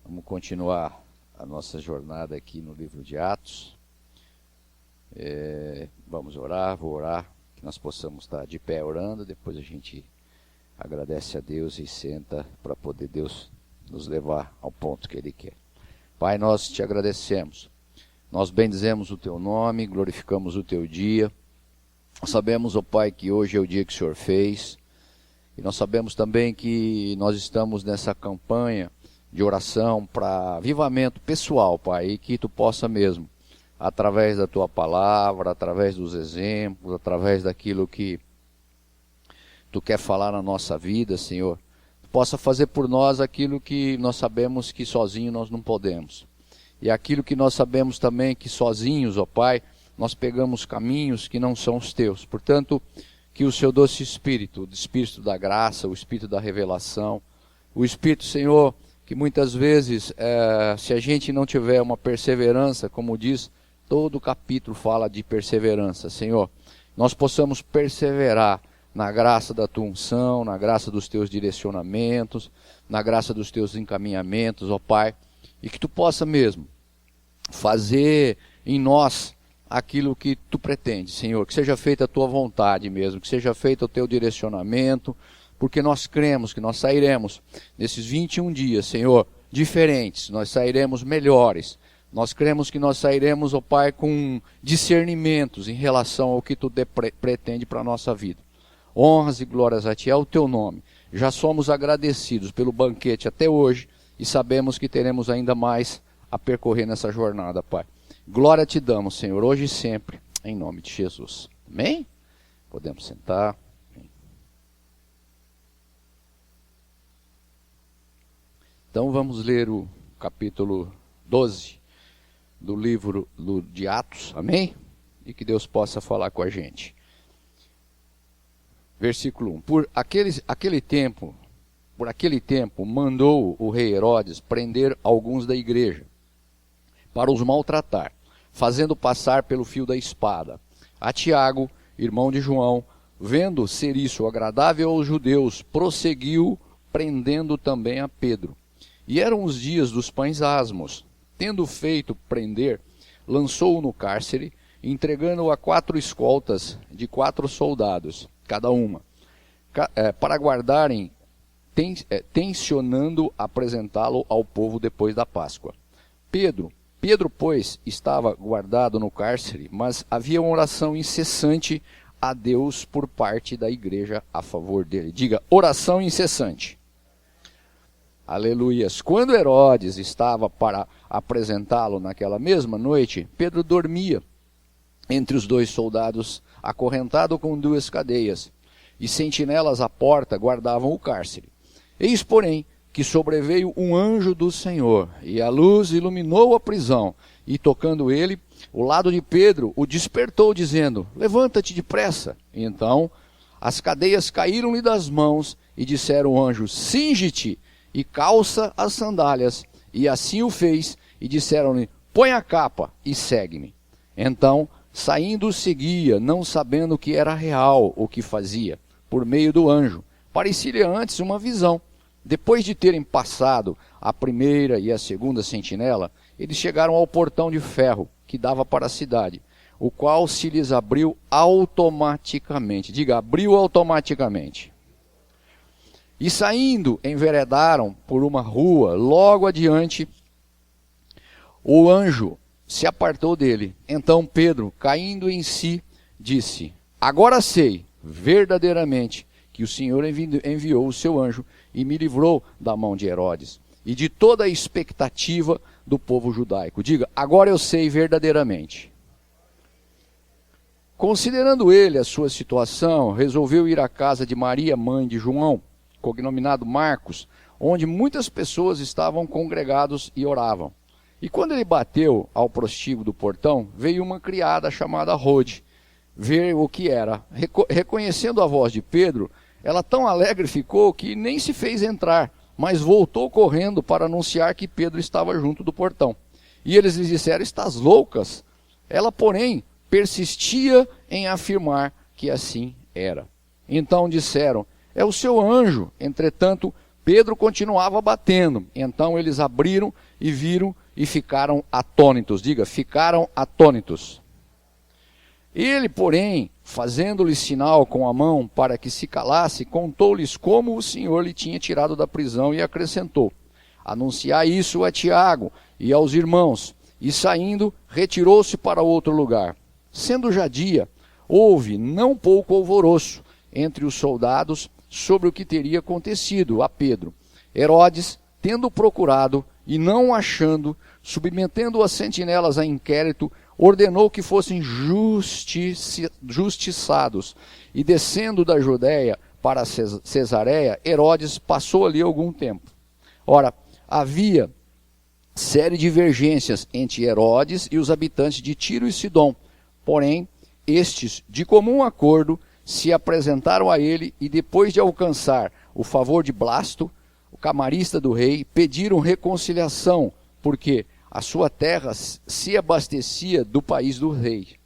Vamos continuar a nossa jornada aqui no livro de Atos. Vamos orar, vou orar, que nós possamos estar de pé orando, depois a gente agradece a Deus e senta para poder Deus nos levar ao ponto que Ele quer. Pai, nós te agradecemos, nós bendizemos o Teu nome, glorificamos o Teu dia. Nós sabemos, ó Pai, que hoje é o dia que o Senhor fez, e nós sabemos também que nós estamos nessa campanha de oração para avivamento pessoal, Pai, e que Tu possa mesmo, através da Tua palavra, através dos exemplos, através daquilo que Tu quer falar na nossa vida, Senhor, Tu possa fazer por nós aquilo que nós sabemos que sozinho nós não podemos. E aquilo que nós sabemos também que sozinhos, ó Pai, nós pegamos caminhos que não são os Teus. Portanto, que o Seu doce Espírito, o Espírito da graça, o Espírito da revelação, o Espírito, Senhor, que muitas vezes, se a gente não tiver uma perseverança, como diz, todo o capítulo fala de perseverança, Senhor, nós possamos perseverar na graça da Tua unção, na graça dos Teus direcionamentos, na graça dos Teus encaminhamentos, ó Pai, e que Tu possa mesmo fazer em nós aquilo que Tu pretende, Senhor, que seja feita a Tua vontade mesmo, que seja feito o Teu direcionamento, porque nós cremos que nós sairemos nesses 21 dias, Senhor, diferentes, nós sairemos melhores. Nós cremos que nós sairemos, ó Pai, com discernimentos em relação ao que Tu pretende para a nossa vida. Honras e glórias a Ti, é o Teu nome. Já somos agradecidos pelo banquete até hoje e sabemos que teremos ainda mais a percorrer nessa jornada, Pai. Glória Te damos, Senhor, hoje e sempre, em nome de Jesus. Amém? Podemos sentar. Então vamos ler o capítulo 12 do livro de Atos, amém? E que Deus possa falar com a gente. Versículo 1. Por aquele tempo, mandou o rei Herodes prender alguns da igreja, para os maltratar, fazendo passar pelo fio da espada. A Tiago, irmão de João, vendo ser isso agradável aos judeus, prosseguiu prendendo também a Pedro. E eram os dias dos pães asmos. Tendo feito prender, lançou-o no cárcere, entregando-o a 4 escoltas de 4 soldados, cada uma, para guardarem, tencionando apresentá-lo ao povo depois da Páscoa. Pedro, pois, estava guardado no cárcere, mas havia uma oração incessante a Deus por parte da igreja a favor dele. Diga, oração incessante. Aleluias. Quando Herodes estava para apresentá-lo naquela mesma noite, Pedro dormia entre os 2 soldados, acorrentado com 2 cadeias, e sentinelas à porta guardavam o cárcere. Eis, porém, que sobreveio um anjo do Senhor, e a luz iluminou a prisão, e tocando ele, o lado de Pedro o despertou, dizendo, levanta-te depressa. E então as cadeias caíram-lhe das mãos, e disseram o anjo, cinge-te, e calça as sandálias. E assim o fez, e disseram-lhe, põe a capa e segue-me. Então, saindo, seguia, não sabendo que era real o que fazia, por meio do anjo. Parecia-lhe antes uma visão. Depois de terem passado a primeira e a segunda sentinela, eles chegaram ao portão de ferro que dava para a cidade, o qual se lhes abriu automaticamente. Diga, abriu automaticamente. E saindo, enveredaram por uma rua, logo adiante, o anjo se apartou dele. Então Pedro, caindo em si, disse, agora sei, verdadeiramente, que o Senhor enviou o seu anjo e me livrou da mão de Herodes e de toda a expectativa do povo judaico. Diga, agora eu sei verdadeiramente. Considerando ele a sua situação, resolveu ir à casa de Maria, mãe de João, cognominado Marcos, onde muitas pessoas estavam congregados e oravam. E quando ele bateu ao prostíbulo do portão, veio uma criada chamada Rode, ver o que era. Reconhecendo a voz de Pedro, ela tão alegre ficou que nem se fez entrar, mas voltou correndo para anunciar que Pedro estava junto do portão. E eles lhes disseram, estás loucas? Ela, porém, persistia em afirmar que assim era. Então disseram, é o seu anjo. Entretanto, Pedro continuava batendo. Então eles abriram e viram e ficaram atônitos. Diga, ficaram atônitos. Ele, porém, fazendo-lhe sinal com a mão para que se calasse, contou-lhes como o Senhor lhe tinha tirado da prisão e acrescentou: anunciai isso a Tiago e aos irmãos. E saindo, retirou-se para outro lugar. Sendo já dia, houve não pouco alvoroço entre os soldados sobre o que teria acontecido a Pedro. Herodes, tendo procurado e não achando, submetendo as sentinelas a inquérito, ordenou que fossem justiçados. E descendo da Judéia para Cesareia, Herodes passou ali algum tempo. Ora, havia série de divergências entre Herodes e os habitantes de Tiro e Sidom. Porém, estes, de comum acordo, se apresentaram a ele e, depois de alcançar o favor de Blasto, o camarista do rei, pediram reconciliação, porque a sua terra se abastecia do país do rei.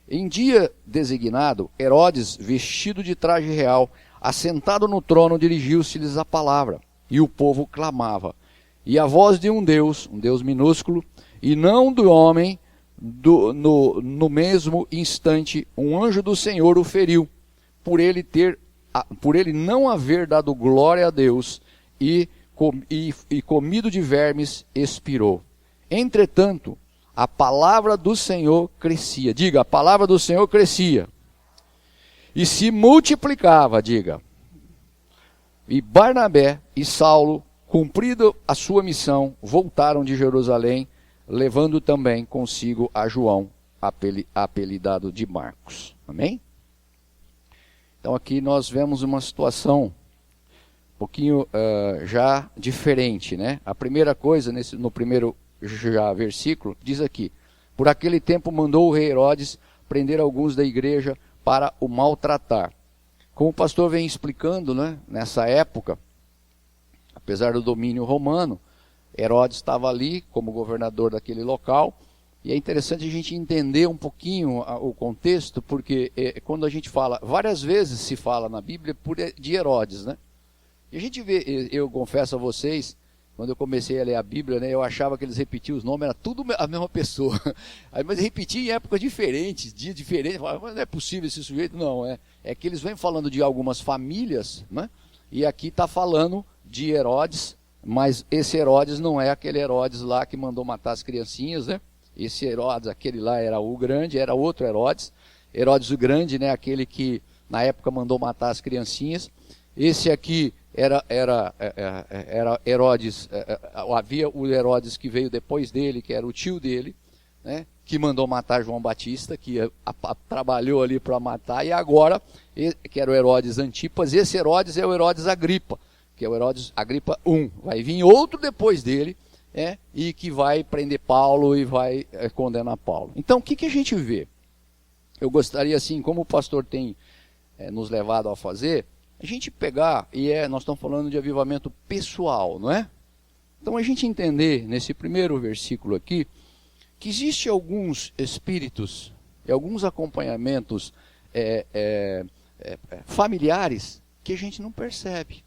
Em dia designado, Herodes, vestido de traje real, assentado no trono, dirigiu-se-lhes a palavra, e o povo clamava. E a voz de um Deus minúsculo, e não do homem, no mesmo instante, um anjo do Senhor o feriu, por ele não haver dado glória a Deus, e comido de vermes, expirou. Entretanto, a palavra do Senhor crescia. Diga, a palavra do Senhor crescia. E se multiplicava, diga. E Barnabé e Saulo, cumprida a sua missão, voltaram de Jerusalém, levando também consigo a João, apelidado de Marcos. Amém? Então aqui nós vemos uma situação um pouquinho já diferente, né? A primeira coisa, no primeiro versículo, diz aqui: por aquele tempo mandou o rei Herodes prender alguns da igreja para o maltratar. Como o pastor vem explicando, né? Nessa época, apesar do domínio romano, Herodes estava ali como governador daquele local. E é interessante a gente entender um pouquinho o contexto, porque quando a gente fala, várias vezes se fala na Bíblia de Herodes, né? E a gente vê, eu confesso a vocês, quando eu comecei a ler a Bíblia, né, eu achava que eles repetiam os nomes, era tudo a mesma pessoa. Aí, mas repetia em épocas diferentes, dias diferentes. Eu falava, mas não é possível esse sujeito? Não, é que eles vêm falando de algumas famílias, né? E aqui está falando de Herodes, mas esse Herodes não é aquele Herodes lá que mandou matar as criancinhas, né? Esse Herodes, aquele lá era o grande, era outro Herodes. Herodes o grande, né? Aquele que na época mandou matar as criancinhas. Esse aqui era Herodes, havia o Herodes que veio depois dele, que era o tio dele, né? Que mandou matar João Batista, que trabalhou ali para matar, e agora, que era o Herodes Antipas, esse Herodes é o Herodes Agripa, que é o Herodes Agripa I. Vai vir outro depois dele, e que vai prender Paulo e vai condenar Paulo. Então, o que a gente vê? Eu gostaria, assim, como o pastor tem nos levado a fazer, a gente pegar, nós estamos falando de avivamento pessoal, não é? Então, a gente entender, nesse primeiro versículo aqui, que existe alguns espíritos e alguns acompanhamentos familiares que a gente não percebe.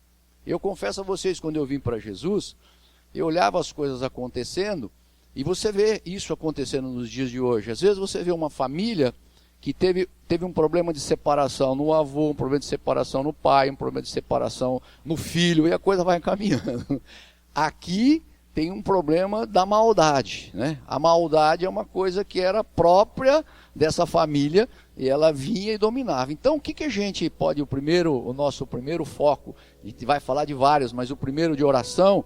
Eu confesso a vocês, quando eu vim para Jesus, eu olhava as coisas acontecendo, e você vê isso acontecendo nos dias de hoje. Às vezes você vê uma família que teve um problema de separação no avô, um problema de separação no pai, um problema de separação no filho, e a coisa vai encaminhando. Aqui tem um problema da maldade, né? A maldade é uma coisa que era própria dessa família, e ela vinha e dominava. Então, o que a gente pode, o nosso primeiro foco, a gente vai falar de vários, mas o primeiro de oração,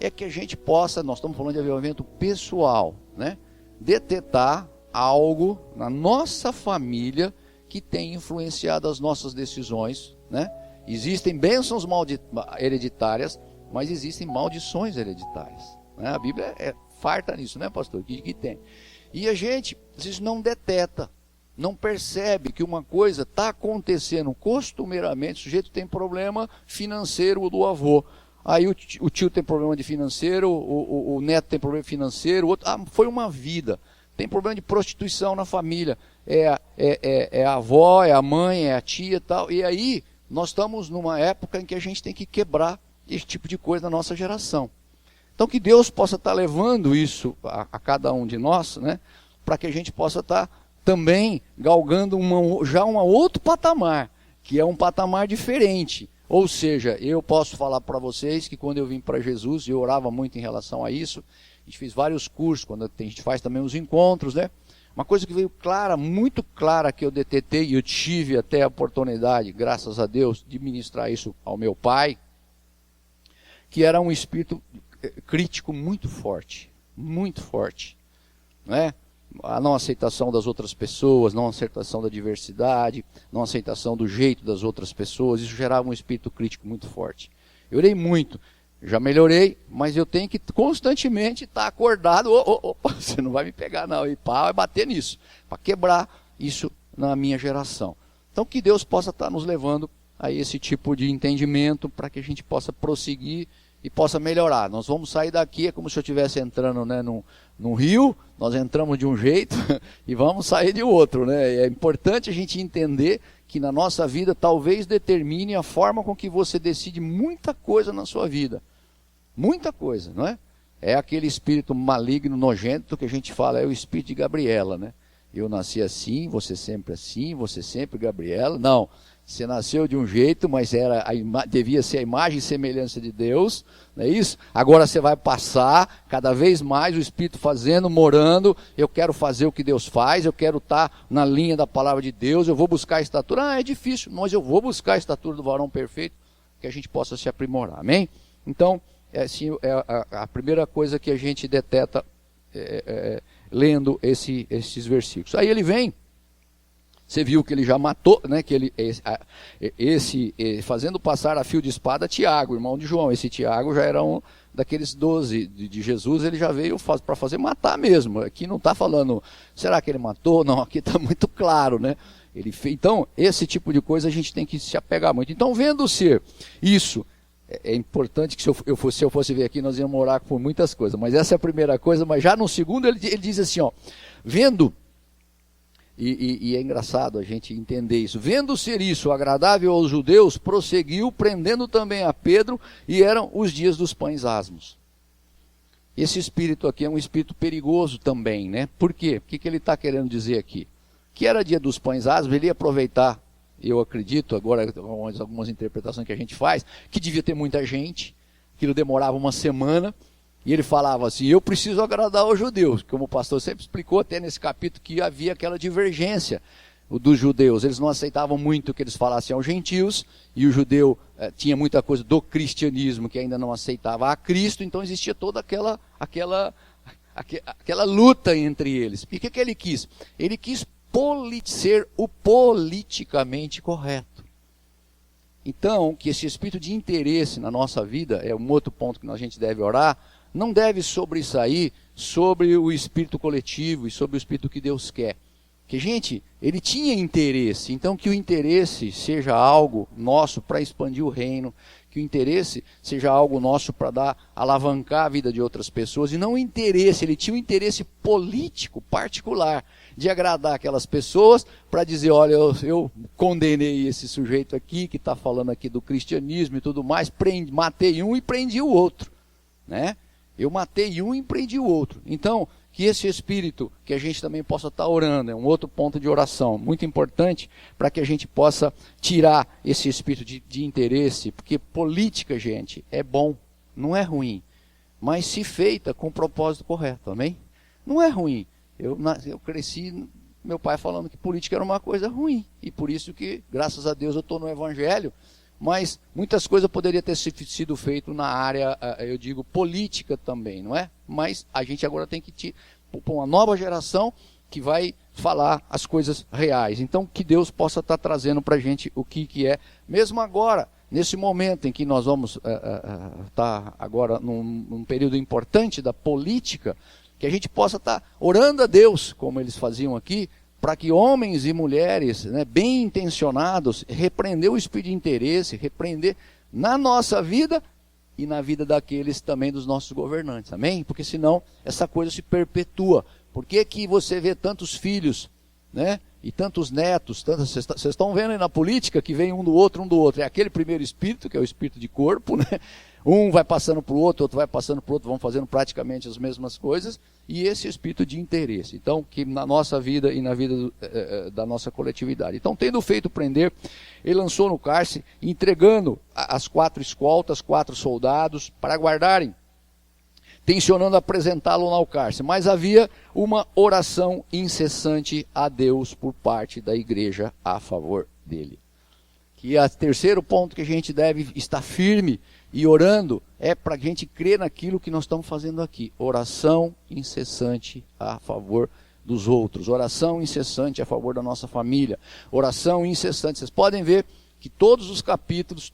é que a gente possa, nós estamos falando de avivamento pessoal, né? Detectar algo na nossa família que tem influenciado as nossas decisões, né? Existem bênçãos hereditárias, mas existem maldições hereditárias, né? A Bíblia é farta nisso, né, pastor? Que tem. E a gente, às vezes, não detecta, não percebe que uma coisa está acontecendo costumeiramente. O sujeito tem problema financeiro do avô. Aí o tio tem problema de financeiro, o neto tem problema financeiro, o outro, foi uma vida. Tem problema de prostituição na família. É a avó, é a mãe, é a tia e tal. E aí nós estamos numa época em que a gente tem que quebrar esse tipo de coisa na nossa geração. Então que Deus possa estar levando isso a cada um de nós, né, para que a gente possa estar também galgando já um outro patamar, que é um patamar diferente. Ou seja, eu posso falar para vocês que quando eu vim para Jesus, eu orava muito em relação a isso, a gente fez vários cursos, quando a gente faz também os encontros, né? Uma coisa que veio clara, muito clara, que eu detetei, e eu tive até a oportunidade, graças a Deus, de ministrar isso ao meu pai, que era um espírito crítico muito forte, né? A não aceitação das outras pessoas, não aceitação da diversidade, não aceitação do jeito das outras pessoas, isso gerava um espírito crítico muito forte. Eu orei muito, já melhorei, mas eu tenho que constantemente estar acordado, opa, você não vai me pegar não, e pá, vai bater nisso, para quebrar isso na minha geração. Então que Deus possa estar nos levando a esse tipo de entendimento, para que a gente possa prosseguir e possa melhorar. Nós vamos sair daqui, é como se eu estivesse entrando, né, num rio, nós entramos de um jeito e vamos sair de outro, né? É importante a gente entender que na nossa vida talvez determine a forma com que você decide muita coisa na sua vida. Muita coisa, não é? É aquele espírito maligno, nojento, que a gente fala, é o espírito de Gabriela, né? Eu nasci assim, você sempre Gabriela. Não, você nasceu de um jeito, mas devia ser a imagem e semelhança de Deus, não é isso? Agora você vai passar cada vez mais o Espírito fazendo, morando. Eu quero fazer o que Deus faz, eu quero estar na linha da palavra de Deus, eu vou buscar a estatura. É difícil, mas eu vou buscar a estatura do varão perfeito, que a gente possa se aprimorar, amém? Então, a primeira coisa que a gente deteta lendo esses versículos. Aí ele vem. Você viu que ele já matou, né? Que ele, fazendo passar a fio de espada Tiago, irmão de João. Esse Tiago já era um daqueles 12 de Jesus, ele já veio para fazer matar mesmo. Aqui não está falando, será que ele matou? Não, aqui está muito claro, né? Então, esse tipo de coisa a gente tem que se apegar muito. Então, vendo ser isso, é importante que se eu fosse ver aqui, nós íamos orar por muitas coisas, mas essa é a primeira coisa. Mas já no segundo ele diz assim, ó, vendo... E é engraçado a gente entender isso. Vendo ser isso agradável aos judeus, prosseguiu, prendendo também a Pedro, e eram os dias dos pães asmos. Esse espírito aqui é um espírito perigoso também, né? Por quê? O que ele está querendo dizer aqui? Que era dia dos pães asmos, ele ia aproveitar, eu acredito, agora algumas interpretações que a gente faz, que devia ter muita gente, aquilo demorava uma semana. E ele falava assim, eu preciso agradar aos judeus, como o pastor sempre explicou até nesse capítulo, que havia aquela divergência dos judeus. Eles não aceitavam muito que eles falassem aos gentios, e o judeu tinha muita coisa do cristianismo que ainda não aceitava a Cristo, então existia toda aquela luta entre eles. E o que ele quis? Ele quis ser o politicamente correto. Então, que esse espírito de interesse na nossa vida, é um outro ponto que a gente deve orar, não deve sobressair sobre o espírito coletivo e sobre o espírito que Deus quer. Que, gente, ele tinha interesse, então que o interesse seja algo nosso para expandir o reino, que o interesse seja algo nosso para alavancar a vida de outras pessoas, e não o interesse, ele tinha um interesse político particular, de agradar aquelas pessoas, para dizer, olha, eu condenei esse sujeito aqui, que está falando aqui do cristianismo e tudo mais, matei um e prendi o outro, né? Eu matei um e prendi o outro. Então, que esse espírito, que a gente também possa estar orando, é um outro ponto de oração, muito importante, para que a gente possa tirar esse espírito de interesse, porque política, gente, é bom, não é ruim, mas se feita com o propósito correto, amém? Não é ruim. Eu cresci, meu pai falando que política era uma coisa ruim, e por isso que, graças a Deus, eu estou no Evangelho, mas muitas coisas poderiam ter sido feitas na área, eu digo, política também, não é? Mas a gente agora tem que pôr uma nova geração que vai falar as coisas reais. Então, que Deus possa estar trazendo para a gente o que é, mesmo agora, nesse momento em que nós vamos estar agora num período importante da política, que a gente possa estar orando a Deus, como eles faziam aqui, para que homens e mulheres, né, bem intencionados, repreender o espírito de interesse, repreender na nossa vida e na vida daqueles também dos nossos governantes, amém? Porque senão essa coisa se perpetua. Por que você vê tantos filhos, né, e tantos netos, vocês estão vendo aí na política que vem um do outro, é aquele primeiro espírito, que é o espírito de corpo, né? Um vai passando para o outro vai passando para o outro, vão fazendo praticamente as mesmas coisas, e esse espírito de interesse. Então, que na nossa vida e na vida da nossa coletividade. Então, tendo feito prender, ele lançou no cárcere, entregando as 4 escoltas, 4 soldados, para guardarem, tensionando apresentá-lo ao cárcere. Mas havia uma oração incessante a Deus por parte da igreja a favor dele. E o terceiro ponto que a gente deve estar firme e orando é para a gente crer naquilo que nós estamos fazendo aqui. Oração incessante a favor dos outros. Oração incessante a favor da nossa família. Oração incessante. Vocês podem ver que todos os capítulos,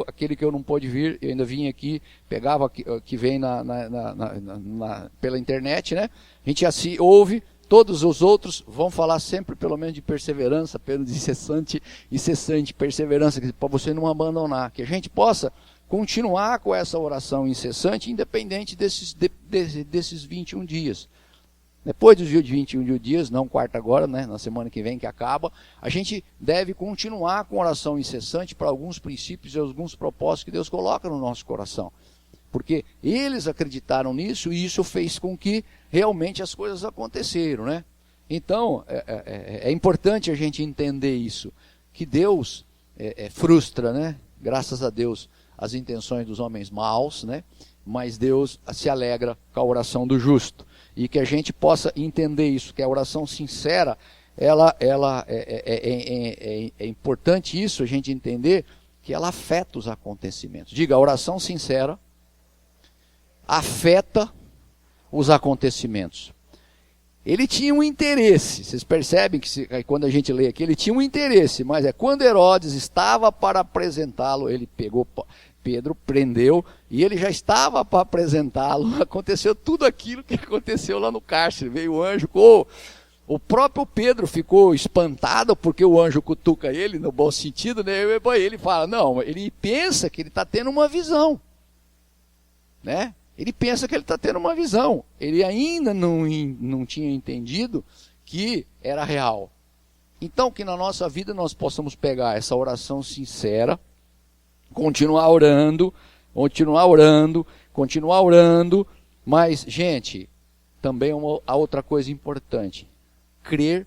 aquele que eu não pude vir, eu ainda vim aqui, pegava que vem pela internet, né? A gente assim ouve. Todos os outros vão falar sempre pelo menos de perseverança, pelo de incessante perseverança, para você não abandonar. Que a gente possa continuar com essa oração incessante, independente desses 21 dias. Depois dos 21 dias, não quarta agora, né, na semana que vem que acaba, a gente deve continuar com oração incessante para alguns princípios e alguns propósitos que Deus coloca no nosso coração. Porque eles acreditaram nisso e isso fez com que realmente as coisas aconteceram, né? Então, é importante a gente entender isso, que Deus frustra, né? Graças a Deus, as intenções dos homens maus, né? Mas Deus se alegra com a oração do justo. E que a gente possa entender isso, que a oração sincera, é importante isso, a gente entender que ela afeta os acontecimentos. Diga, a oração sincera afeta os acontecimentos. Ele tinha um interesse, vocês percebem que quando a gente lê aqui, ele tinha um interesse, mas quando Herodes estava para apresentá-lo, ele pegou Pedro, prendeu, e ele já estava para apresentá-lo, aconteceu tudo aquilo que aconteceu lá no cárcere, veio o anjo, o próprio Pedro ficou espantado, porque o anjo cutuca ele, no bom sentido, né? Ele fala, não, ele pensa que ele está tendo uma visão, né? Ele pensa que ele está tendo uma visão. Ele ainda não tinha entendido que era real. Então, que na nossa vida nós possamos pegar essa oração sincera, continuar orando, mas, gente, também a outra coisa importante, crer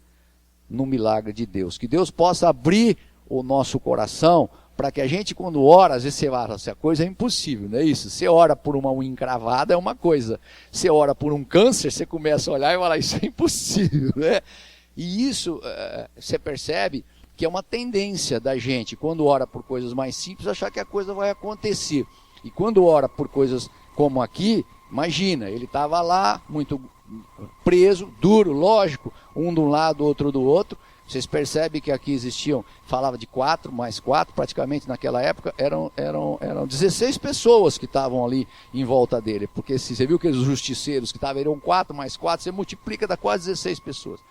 no milagre de Deus. Que Deus possa abrir o nosso coração para que a gente, quando ora, às vezes você fala, a coisa é impossível, não é isso? Você ora por uma unha encravada, é uma coisa. Você ora por um câncer, você começa a olhar e fala, isso é impossível, né? E isso, você percebe que é uma tendência da gente, quando ora por coisas mais simples, achar que a coisa vai acontecer. E quando ora por coisas como aqui, imagina, ele estava lá, muito preso, duro, lógico, um de um lado, outro do outro. Vocês percebem que aqui falava de 4 mais 4, praticamente naquela época, eram 16 pessoas que estavam ali em volta dele. Porque se você viu que os justiceiros que estavam, eram 4 mais 4, você multiplica, dá quase 16 pessoas.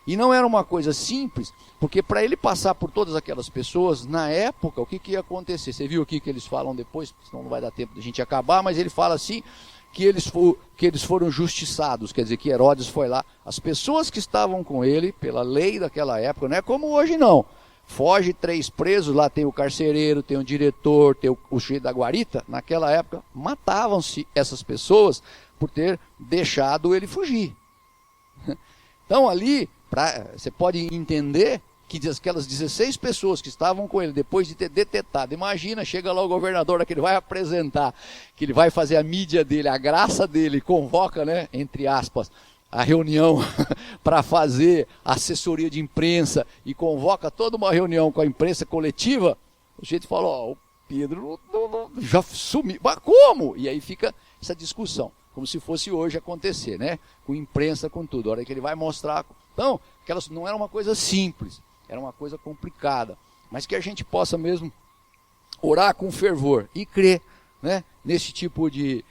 E não era uma coisa simples, porque para ele passar por todas aquelas pessoas, na época, o que ia acontecer? Você viu aqui que eles falam depois, senão não vai dar tempo de a gente acabar, mas ele fala assim, que eles foram justiçados, quer dizer que Herodes foi lá, as pessoas que estavam com ele, pela lei daquela época, não é como hoje não, foge 3 presos, lá tem o carcereiro, tem o diretor, tem o chefe da guarita, naquela época matavam-se essas pessoas por ter deixado ele fugir. Então ali, você pode entender que aquelas 16 pessoas que estavam com ele, depois de ter detetado, imagina, chega lá o governador que ele vai apresentar, que ele vai fazer a mídia dele, a graça dele, convoca, né, entre aspas, a reunião para fazer assessoria de imprensa e convoca toda uma reunião com a imprensa coletiva, o jeito falou, o Pedro já sumiu, mas como? E aí fica essa discussão, como se fosse hoje acontecer, né, com imprensa, com tudo, a hora que ele vai mostrar. Então, não era uma coisa simples, era uma coisa complicada, mas que a gente possa mesmo orar com fervor e crer, né, nesse tipo de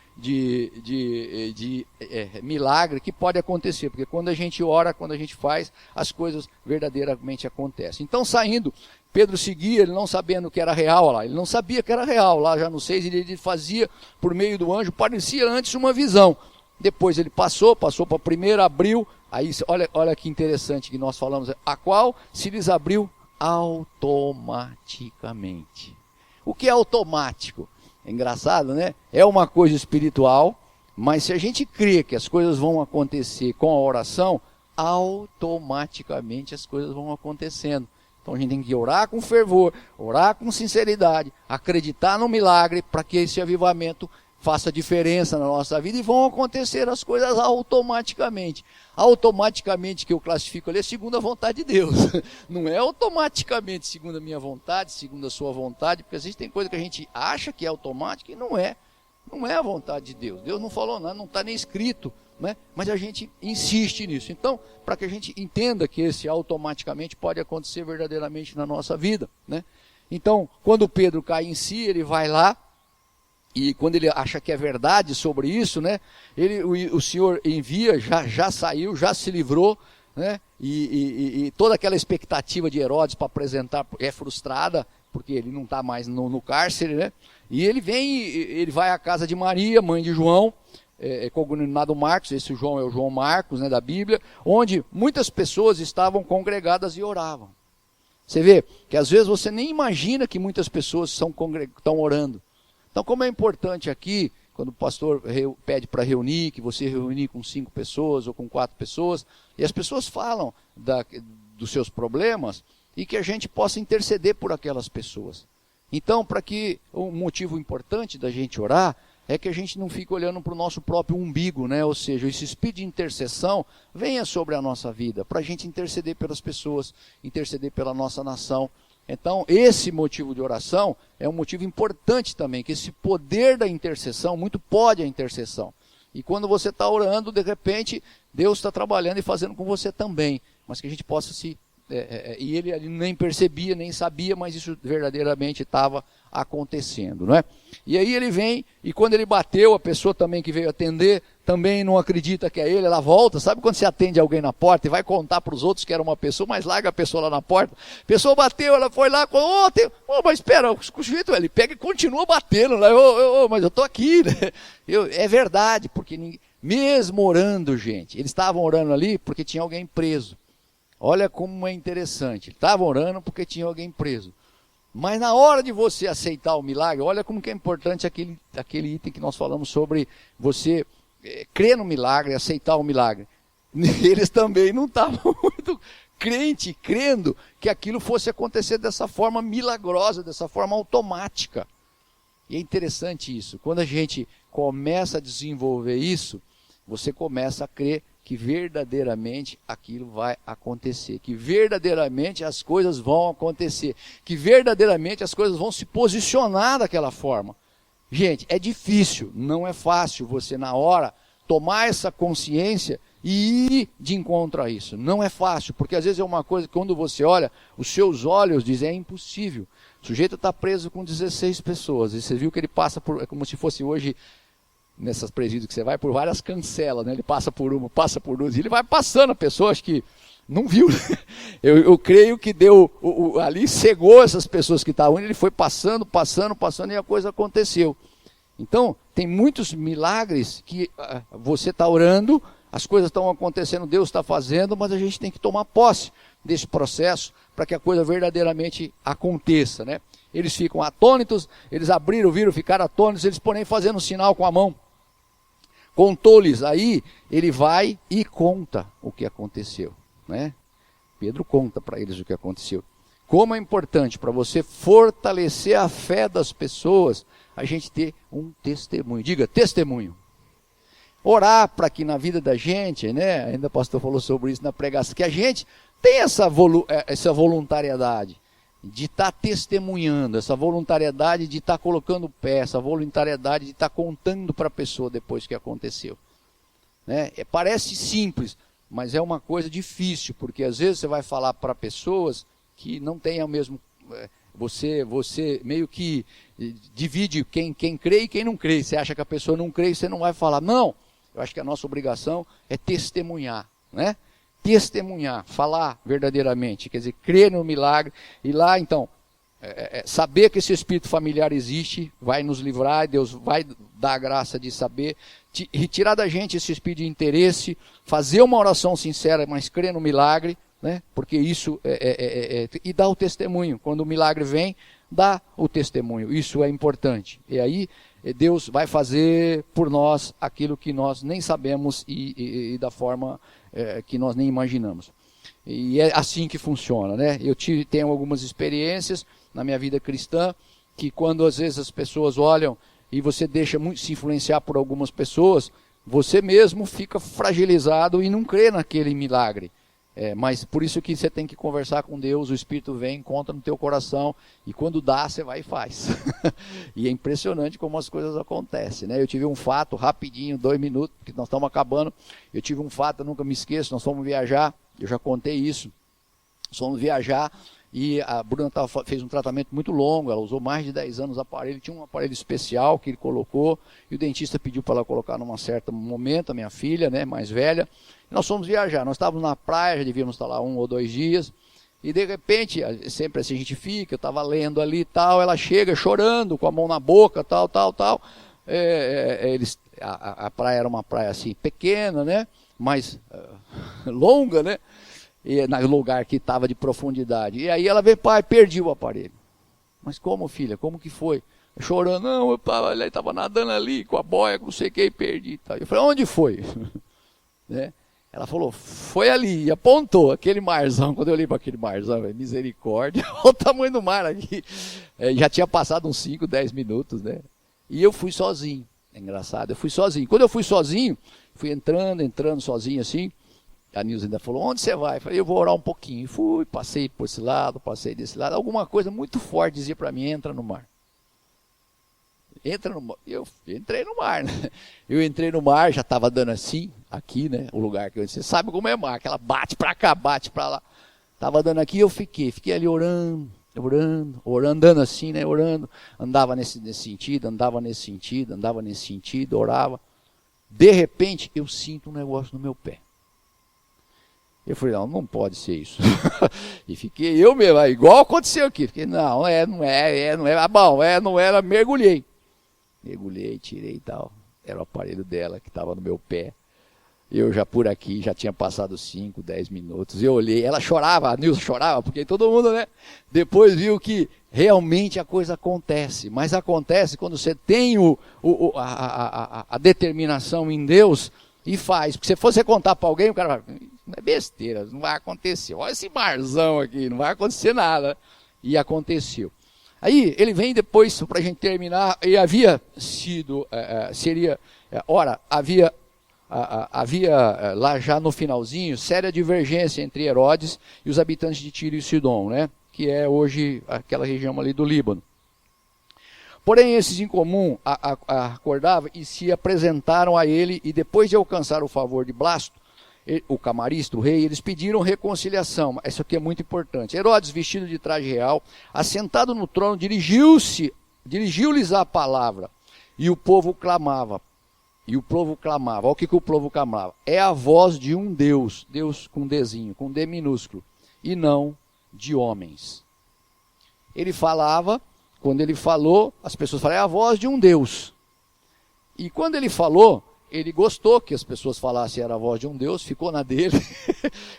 milagre que pode acontecer, porque quando a gente ora, quando a gente faz, as coisas verdadeiramente acontecem. Então, saindo, Pedro seguia, ele não sabendo que era real lá, ele não sabia que era real, lá já no 6 ele fazia por meio do anjo, parecia antes uma visão, depois ele passou para a primeira, abriu. Aí, olha que interessante que nós falamos, a qual se lhes abriu automaticamente. O que é automático? É engraçado, né? É uma coisa espiritual, mas se a gente crê que as coisas vão acontecer com a oração, automaticamente as coisas vão acontecendo. Então a gente tem que orar com fervor, orar com sinceridade, acreditar no milagre para que esse avivamento faça diferença na nossa vida e vão acontecer as coisas automaticamente. Automaticamente que eu classifico ali é segundo a vontade de Deus. Não é automaticamente segundo a minha vontade, segundo a sua vontade, porque às vezes tem coisa que a gente acha que é automática e não é. Não é a vontade de Deus. Deus não falou nada, não está nem escrito, né? Mas a gente insiste nisso. Então, para que a gente entenda que esse automaticamente pode acontecer verdadeiramente na nossa vida, né? Então, quando Pedro cai em si, ele vai lá, e quando ele acha que é verdade sobre isso, né, o Senhor envia, já saiu, já se livrou, né, e toda aquela expectativa de Herodes para apresentar é frustrada, porque ele não está mais no cárcere, né, e ele vai à casa de Maria, mãe de João, cognominado Marcos, esse João é o João Marcos, né, da Bíblia, onde muitas pessoas estavam congregadas e oravam. Você vê que às vezes você nem imagina que muitas pessoas estão orando. Então, como é importante aqui, quando o pastor pede para reunir, que você reunir com 5 pessoas ou com 4 pessoas, e as pessoas falam dos seus problemas, e que a gente possa interceder por aquelas pessoas. Então, para que um motivo importante da gente orar, é que a gente não fique olhando para o nosso próprio umbigo, né? Ou seja, esse espírito de intercessão venha sobre a nossa vida, para a gente interceder pelas pessoas, interceder pela nossa nação. Então, esse motivo de oração é um motivo importante também, que esse poder da intercessão, muito pode a intercessão. E quando você está orando, de repente, Deus está trabalhando e fazendo com você também. Mas que a gente possa e ele nem percebia, nem sabia, mas isso verdadeiramente estava acontecendo, não é? E aí ele vem, e quando ele bateu, a pessoa também que veio atender, também não acredita que é ele, ela volta. Sabe quando você atende alguém na porta e vai contar para os outros que era uma pessoa, mas larga a pessoa lá na porta? A pessoa bateu, ela foi lá, mas espera, o sujeito, ele pega e continua batendo lá, mas eu estou aqui, né? É verdade, porque mesmo orando, gente, eles estavam orando ali porque tinha alguém preso. Olha como é interessante, ele estava orando porque tinha alguém preso. Mas na hora de você aceitar o milagre, olha como que é importante aquele item que nós falamos sobre você crer no milagre, aceitar o milagre. Eles também não estavam muito crendo que aquilo fosse acontecer dessa forma milagrosa, dessa forma automática. E é interessante isso, quando a gente começa a desenvolver isso, você começa a crer que verdadeiramente aquilo vai acontecer, que verdadeiramente as coisas vão acontecer, que verdadeiramente as coisas vão se posicionar daquela forma. Gente, é difícil, não é fácil você na hora tomar essa consciência e ir de encontro a isso. Não é fácil, porque às vezes é uma coisa que quando você olha, os seus olhos dizem é impossível. O sujeito está preso com 16 pessoas, e você viu que ele passa por, é como se fosse hoje, nessas presídios que você vai, por várias cancelas, né? Ele passa por uma, passa por duas, e ele vai passando a pessoa, acho que não viu, né? Eu creio que deu, ali cegou essas pessoas que estavam, ele foi passando, e a coisa aconteceu. Então, tem muitos milagres que você está orando, as coisas estão acontecendo, Deus está fazendo, mas a gente tem que tomar posse desse processo para que a coisa verdadeiramente aconteça, né? Eles ficam atônitos, eles viram, ficaram atônitos, eles porém fazendo um sinal com a mão. Contou-lhes, aí ele vai e conta o que aconteceu, né? Pedro conta para eles o que aconteceu. Como é importante para você fortalecer a fé das pessoas, a gente ter um testemunho. Diga, testemunho. Orar para que na vida da gente, né? Ainda o pastor falou sobre isso na pregação, que a gente tem essa voluntariedade de estar testemunhando, essa voluntariedade de estar colocando o pé, essa voluntariedade de estar contando para a pessoa depois que aconteceu, né? Parece simples, mas é uma coisa difícil, porque às vezes você vai falar para pessoas que não têm o mesmo... Você meio que divide quem crê e quem não crê. Você acha que a pessoa não crê e você não vai falar. Não, eu acho que a nossa obrigação é testemunhar, né? Testemunhar, falar verdadeiramente, quer dizer, crer no milagre, e lá então, saber que esse espírito familiar existe, vai nos livrar, Deus vai dar a graça de saber, retirar da gente esse espírito de interesse, fazer uma oração sincera, mas crer no milagre, né? Porque isso e dar o testemunho, quando o milagre vem, dá o testemunho. Isso é importante. E aí Deus vai fazer por nós aquilo que nós nem sabemos e da forma que nós nem imaginamos. E é assim que funciona, né? Eu tenho algumas experiências na minha vida cristã, que quando às vezes as pessoas olham e você deixa muito se influenciar por algumas pessoas, você mesmo fica fragilizado e não crê naquele milagre. Mas por isso que você tem que conversar com Deus, o Espírito vem, encontra no teu coração, e quando dá, você vai e faz. E é impressionante como as coisas acontecem, né? Eu tive um fato, rapidinho, 2 minutos, porque nós estamos acabando. Eu tive um fato, eu nunca me esqueço, nós fomos viajar, eu já contei isso. Nós fomos viajar e a Bruna fez um tratamento muito longo, ela usou mais de 10 anos o aparelho, tinha um aparelho especial que ele colocou, e o dentista pediu para ela colocar num certo momento, a minha filha, né, mais velha. Nós fomos viajar, nós estávamos na praia, já devíamos estar lá 1 ou 2 dias, e de repente, sempre assim a gente fica, eu estava lendo ali e tal, ela chega chorando, com a mão na boca, tal. A praia era uma praia assim, pequena, né, mas longa, né, e no lugar que estava de profundidade. E aí ela veio, pai, perdi o aparelho. Mas como, filha, como que foi? Chorando, não, eu estava nadando ali com a boia, não sei o que, e perdi. Eu falei, onde foi? Né? Ela falou, foi ali, e apontou aquele marzão. Quando eu olhei para aquele marzão, misericórdia, olha o tamanho do mar aqui. Já tinha passado uns 5, 10 minutos, né? E eu fui sozinho. É engraçado, eu fui sozinho. Quando eu fui sozinho, fui entrando sozinho assim. A Nilza ainda falou, onde você vai? Eu falei, eu vou orar um pouquinho. Fui, passei por esse lado, passei desse lado. Alguma coisa muito forte dizia para mim, entra no mar. Entra no mar. Eu entrei no mar, né? Eu entrei no mar, já estava dando assim, aqui, né? O lugar que você sabe como é mar, que ela bate para cá, bate para lá. Estava dando aqui, eu fiquei ali orando, andando assim, né? Orando. Andava nesse sentido, andava nesse sentido, orava. De repente, eu sinto um negócio no meu pé. Eu falei, não pode ser isso. E fiquei eu mesmo, igual aconteceu aqui. Fiquei, não é. Bom, não era, mergulhei. Mergulhei, tirei e tal. Era o aparelho dela que estava no meu pé. Eu já por aqui, já tinha passado 5, 10 minutos. Eu olhei, ela chorava, a Nilza chorava, porque todo mundo, né? Depois viu que realmente a coisa acontece. Mas acontece quando você tem a determinação em Deus e faz. Porque se você contar para alguém, o cara vai, não é besteira, não vai acontecer. Olha esse marzão aqui, não vai acontecer nada. E aconteceu. Aí ele vem depois, para a gente terminar, e havia sido, havia lá já no finalzinho, séria divergência entre Herodes e os habitantes de Tiro e Sidom, né? Que é hoje aquela região ali do Líbano. Porém, esses em comum acordavam e se apresentaram a ele, e depois de alcançar o favor de Blasto, o camarista, o rei, eles pediram reconciliação. Isso aqui é muito importante. Herodes, vestido de traje real, assentado no trono, dirigiu-lhes a palavra, e o povo clamava. Olha o que o povo clamava. É a voz de um Deus, Deus com Dzinho, com D minúsculo, e não de homens. Ele falava, quando ele falou, as pessoas falaram, é a voz de um Deus. E quando ele falou, ele gostou que as pessoas falassem era a voz de um Deus, ficou na dele,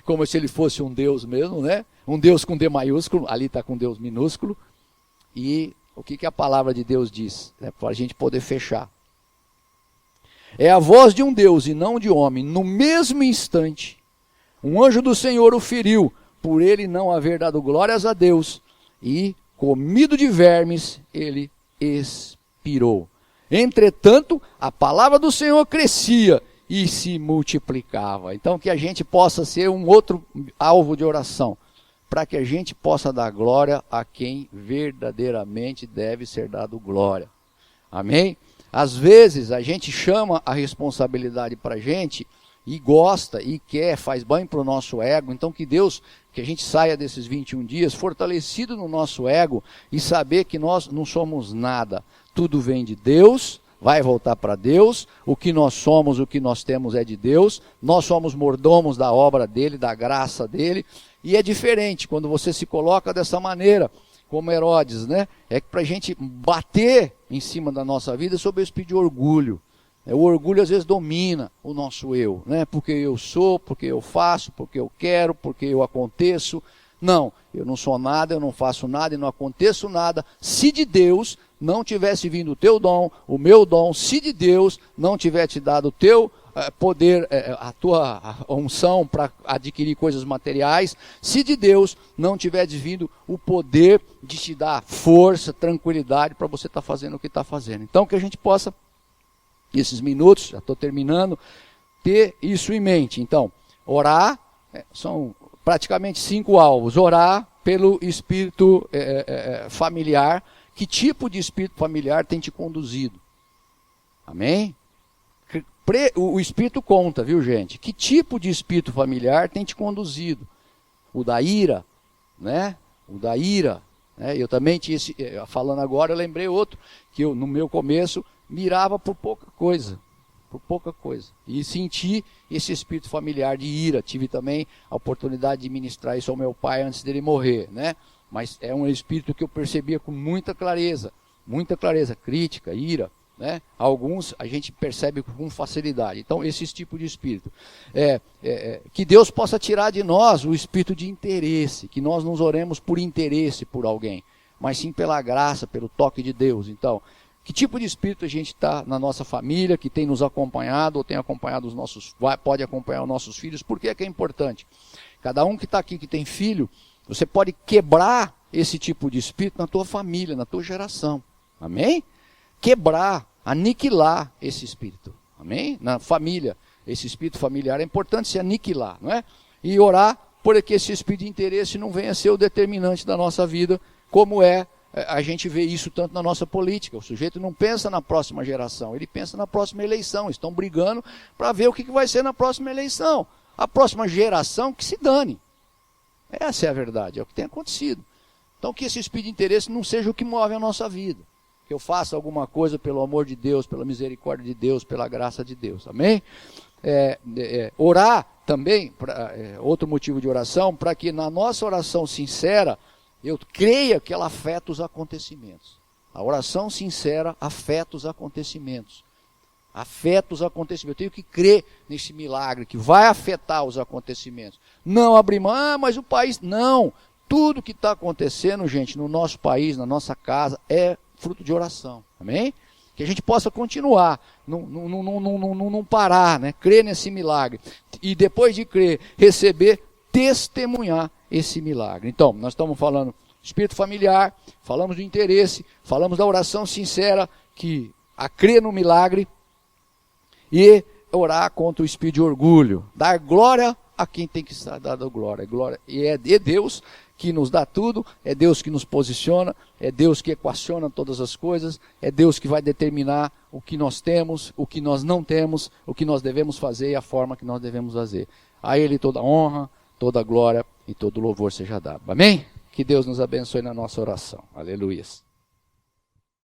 como se ele fosse um Deus mesmo, né? Um Deus com D maiúsculo, ali está com Deus minúsculo. E o que a palavra de Deus diz? Para a gente poder fechar. É a voz de um Deus e não de homem. No mesmo instante, um anjo do Senhor o feriu, por ele não haver dado glórias a Deus, e, comido de vermes, ele expirou. Entretanto, a palavra do Senhor crescia e se multiplicava. Então, que a gente possa ser um outro alvo de oração, para que a gente possa dar glória a quem verdadeiramente deve ser dado glória. Amém? Às vezes, a gente chama a responsabilidade para a gente e gosta e quer, faz bem para o nosso ego. Então, que Deus, que a gente saia desses 21 dias fortalecido no nosso ego e saber que nós não somos nada. Tudo vem de Deus, vai voltar para Deus, o que nós somos, o que nós temos é de Deus, nós somos mordomos da obra dele, da graça dele, e é diferente quando você se coloca dessa maneira, como Herodes, né? É para a gente bater em cima da nossa vida sob o espírito de orgulho. O orgulho às vezes domina o nosso eu, né? Porque eu sou, porque eu faço, porque eu quero, porque eu aconteço. Não, eu não sou nada, eu não faço nada e não aconteço nada, se de Deus não tivesse vindo o teu dom, o meu dom, se de Deus não tivesse te dado o teu poder, a tua unção para adquirir coisas materiais, se de Deus não tivesse vindo o poder de te dar força, tranquilidade para você estar fazendo o que está fazendo. Então que a gente possa, nesses minutos, já estou terminando, ter isso em mente. Então, orar, são praticamente 5 alvos. Orar pelo espírito familiar. Que tipo de espírito familiar tem te conduzido? Amém? O espírito conta, viu, gente? Que tipo de espírito familiar tem te conduzido? O da ira, né? O da ira. Né? Eu também tinha falando agora, eu lembrei outro, que eu, no meu começo, mirava por pouca coisa. Por pouca coisa. E senti esse espírito familiar de ira. Tive também a oportunidade de ministrar isso ao meu pai antes dele morrer, né? Mas é um espírito que eu percebia com muita clareza, crítica, ira, né? Alguns a gente percebe com facilidade. Então, esse tipo de espírito. Que Deus possa tirar de nós o espírito de interesse, que nós não oremos por interesse por alguém, mas sim pela graça, pelo toque de Deus. Então, que tipo de espírito a gente está na nossa família, que tem nos acompanhado, ou tem acompanhado pode acompanhar os nossos filhos? Por que é importante? Cada um que está aqui, que tem filho, você pode quebrar esse tipo de espírito na tua família, na tua geração. Amém? Quebrar, aniquilar esse espírito. Amém? Na família, esse espírito familiar é importante se aniquilar, não é? E orar por que esse espírito de interesse não venha a ser o determinante da nossa vida, como a gente vê isso tanto na nossa política. O sujeito não pensa na próxima geração, ele pensa na próxima eleição. Estão brigando para ver o que vai ser na próxima eleição. A próxima geração que se dane. Essa é a verdade, é o que tem acontecido. Então que esse espírito de interesse não seja o que move a nossa vida. Que eu faça alguma coisa pelo amor de Deus, pela misericórdia de Deus, pela graça de Deus. Amém? Orar também, outro motivo de oração, para que na nossa oração sincera, eu creia que ela afeta os acontecimentos. A oração sincera afeta os acontecimentos. Afeta os acontecimentos. Eu tenho que crer nesse milagre que vai afetar os acontecimentos. Não abrir mão, mas o país... Não. Tudo que está acontecendo, gente, no nosso país, na nossa casa, é fruto de oração. Amém? Que a gente possa continuar, não parar, né? Crer nesse milagre. E depois de crer, receber, testemunhar esse milagre. Então, nós estamos falando do espírito familiar, falamos do interesse, falamos da oração sincera, que a crer no milagre, e orar contra o espírito de orgulho. Dar glória a quem tem que estar dando glória. E é Deus que nos dá tudo, é Deus que nos posiciona, é Deus que equaciona todas as coisas, é Deus que vai determinar o que nós temos, o que nós não temos, o que nós devemos fazer e a forma que nós devemos fazer. A Ele toda honra, toda glória e todo louvor seja dado. Amém? Que Deus nos abençoe na nossa oração. Aleluia.